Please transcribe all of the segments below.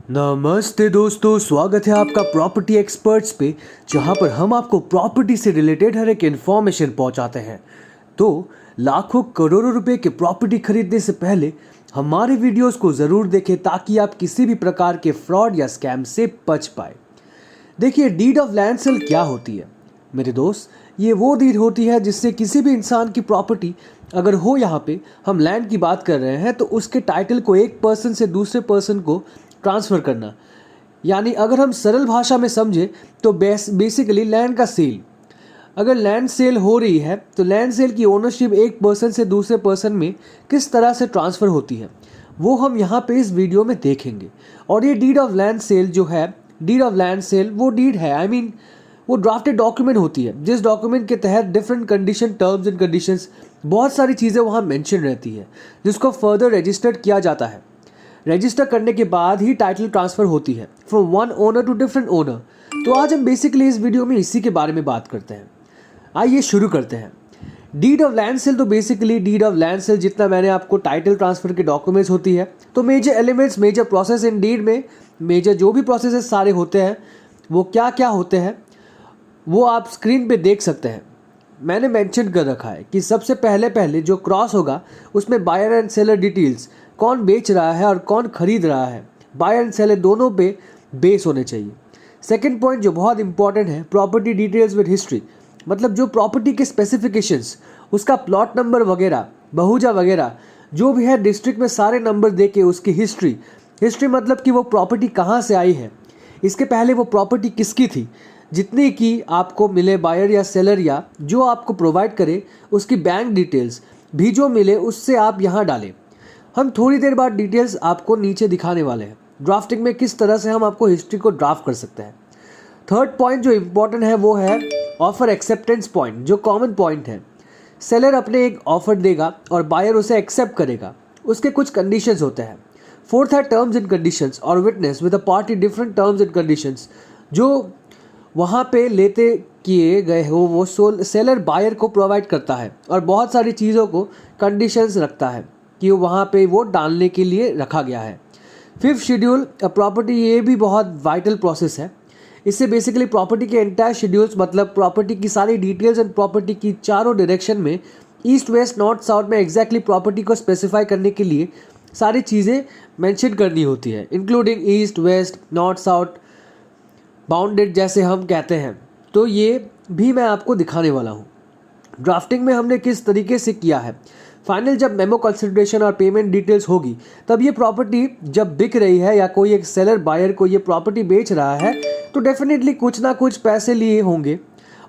नमस्ते दोस्तों, स्वागत है आपका प्रॉपर्टी एक्सपर्ट्स पे, जहां पर हम आपको प्रॉपर्टी से रिलेटेड हर एक इन्फॉर्मेशन पहुंचाते हैं। तो लाखों करोड़ों रुपए की प्रॉपर्टी खरीदने से पहले हमारे वीडियोस को ज़रूर देखें ताकि आप किसी भी प्रकार के फ्रॉड या स्कैम से बच पाए। देखिए, डीड ऑफ लैंड सेल क्या होती है मेरे दोस्त। ये वो डीड होती है जिससे किसी भी इंसान की प्रॉपर्टी अगर हो, यहाँ पे हम लैंड की बात कर रहे हैं, तो उसके टाइटल को एक पर्सन से दूसरे पर्सन को ट्रांसफ़र करना। यानी अगर हम सरल भाषा में समझें तो बेसिकली लैंड का सेल। अगर लैंड सेल हो रही है तो लैंड सेल की ओनरशिप एक पर्सन से दूसरे पर्सन में किस तरह से ट्रांसफ़र होती है वो हम यहाँ पे इस वीडियो में देखेंगे। और ये डीड ऑफ लैंड सेल जो है, डीड ऑफ लैंड सेल वो डीड है, वो ड्राफ्टेड डॉक्यूमेंट होती है जिस डॉक्यूमेंट के तहत different condition, terms and conditions, बहुत सारी चीज़ें वहाँ मेंशन रहती है जिसको फर्दर रजिस्टर्ड किया जाता है। रजिस्टर करने के बाद ही टाइटल ट्रांसफ़र होती है from one owner to different owner. तो आज हम बेसिकली इस वीडियो में इसी के बारे में बात करते हैं। आइए शुरू करते हैं। डीड ऑफ लैंड सेल, तो basically deed of land sale जितना मैंने आपको टाइटल ट्रांसफ़र के डॉक्यूमेंट्स होती है, तो major elements, major process in deed में, मेजर जो भी प्रोसेस सारे होते हैं वो क्या क्या होते हैं वो आप स्क्रीन पे देख सकते हैं। मैंने मेंशन कर रखा है कि सबसे पहले जो क्रॉस होगा उसमें बायर एंड सेलर डिटेल्स, कौन बेच रहा है और कौन खरीद रहा है, बायर एंड सेलर दोनों पे बेस होने चाहिए। सेकंड पॉइंट जो बहुत इंपॉर्टेंट है, प्रॉपर्टी डिटेल्स विद हिस्ट्री, मतलब जो प्रॉपर्टी के स्पेसिफिकेशंस, उसका प्लॉट नंबर वगैरह, बहुजा वगैरह जो भी है, डिस्ट्रिक्ट में सारे नंबर दे के उसकी हिस्ट्री मतलब कि वो प्रॉपर्टी कहाँ से आई है, इसके पहले वो प्रॉपर्टी किसकी थी, जितनी की आपको मिले बायर या सेलर या जो आपको प्रोवाइड करे, उसकी बैंक डिटेल्स भी जो मिले उससे आप यहाँ डालें। हम थोड़ी देर बाद डिटेल्स आपको नीचे दिखाने वाले हैं, ड्राफ्टिंग में किस तरह से हम आपको हिस्ट्री को ड्राफ्ट कर सकते हैं। थर्ड पॉइंट जो इम्पोर्टेंट है वो है ऑफर एक्सेप्टेंस पॉइंट, जो कॉमन पॉइंट है। सेलर अपने एक ऑफर देगा और बायर उसे एक्सेप्ट करेगा, उसके कुछ कंडीशंस होते हैं। फोर्थ है टर्म्स एंड कंडीशंस और witness with a party different terms and conditions, जो वहाँ पे लेते किए गए हो वो सेलर बायर को प्रोवाइड करता है और बहुत सारी चीज़ों को कंडीशंस रखता है कि वहाँ पे वो डालने के लिए रखा गया है। फिफ्थ शेड्यूल प्रॉपर्टी, ये भी बहुत वाइटल प्रोसेस है। इससे बेसिकली प्रॉपर्टी के एंटायर शेड्यूल्स, मतलब प्रॉपर्टी की सारी डिटेल्स एंड प्रॉपर्टी की चारों डायरेक्शन में, ईस्ट वेस्ट नॉर्थ साउथ में एग्जैक्टली प्रॉपर्टी को स्पेसिफाई करने के लिए सारी चीज़ें मेंशन करनी होती है, including east west north south bounded जैसे हम कहते हैं। तो ये भी मैं आपको दिखाने वाला हूँ। ड्राफ्टिंग में हमने किस तरीके से किया है। फाइनल जब मेमो कंसिडरेशन और पेमेंट डिटेल्स होगी तब ये प्रॉपर्टी जब बिक रही है या कोई एक सेलर बायर को ये प्रॉपर्टी बेच रहा है तो डेफिनेटली कुछ ना कुछ पैसे लिए होंगे,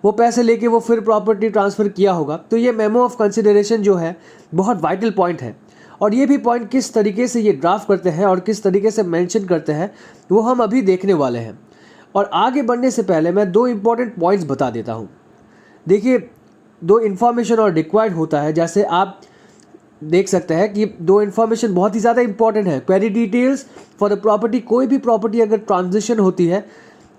वो पैसे लेके वो फिर प्रॉपर्टी ट्रांसफ़र किया होगा। तो ये मेमो ऑफ कंसिडरेशन जो है बहुत वाइटल पॉइंट है, और ये भी पॉइंट किस तरीके से ये ड्राफ्ट करते हैं और किस तरीके से मेंशन करते हैं वो हम अभी देखने वाले हैं। और आगे बढ़ने से पहले मैं दो इंपॉर्टेंट पॉइंट्स बता देता हूँ। देखिए, दो इन्फॉर्मेशन और रिक्वायर्ड होता है, जैसे आप देख सकते हैं कि दो इन्फॉर्मेशन बहुत ही ज़्यादा इंपॉर्टेंट है। Query details for the property, कोई भी प्रॉपर्टी अगर ट्रांजिशन होती है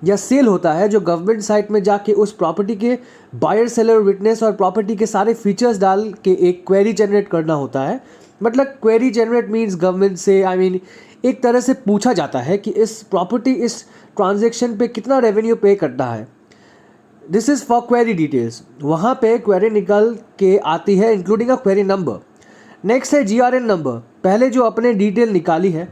या सेल होता है, जो गवर्नमेंट साइट में जाके उस प्रॉपर्टी के बायर सेलर विटनेस और प्रॉपर्टी के सारे फीचर्स डाल के एक क्वेरी जनरेट करना होता है। मतलब क्वेरी जनरेट मीन्स गवर्नमेंट से एक तरह से पूछा जाता है कि इस प्रॉपर्टी, इस ट्रांजेक्शन पे कितना रेवेन्यू पे करता है। This is for query details. वहाँ पे क्वेरी निकल के आती है including a query number. Next है GRN नंबर, पहले जो अपने डिटेल निकाली है,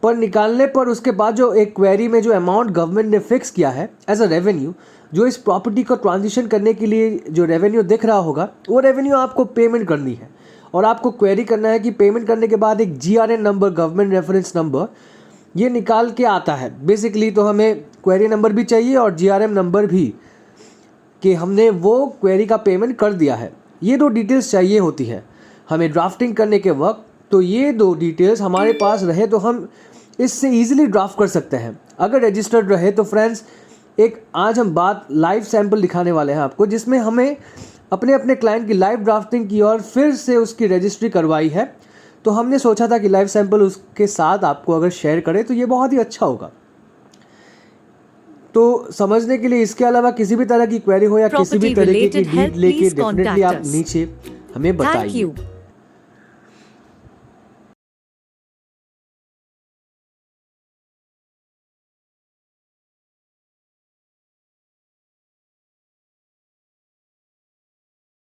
पर निकालने पर उसके बाद जो एक क्वेरी में जो अमाउंट गवर्नमेंट ने फिक्स किया है एज अ रेवेन्यू, जो इस प्रॉपर्टी को ट्रांजिशन करने के लिए जो रेवेन्यू दिख रहा होगा, वो रेवेन्यू आपको पेमेंट करनी है। और आपको क्वेरी करना है कि पेमेंट करने के बाद एक GRN number, government reference number, ये निकाल के आता है। बेसिकली तो हमें क्वेरी नंबर भी चाहिए और GRN नंबर भी, कि हमने वो क्वेरी का पेमेंट कर दिया है। ये दो डिटेल्स चाहिए होती है हमें ड्राफ्टिंग करने के वक्त। तो ये दो डिटेल्स हमारे पास रहे तो हम इससे ईजिली ड्राफ्ट कर सकते हैं। अगर रजिस्टर्ड रहे तो फ्रेंड्स, एक आज हम बात लाइव सैंपल दिखाने वाले हैं आपको, जिसमें हमें अपने अपने क्लाइंट की लाइव ड्राफ्टिंग की और फिर से उसकी रजिस्ट्री करवाई है। तो हमने सोचा था कि लाइव सैंपल उसके साथ आपको अगर शेयर करें तो ये बहुत ही अच्छा होगा। तो समझने के लिए, इसके अलावा किसी भी तरह की क्वेरी हो या किसी भी तरह की डीड लेके डेफिनेटली आप नीचे हमें बताइए।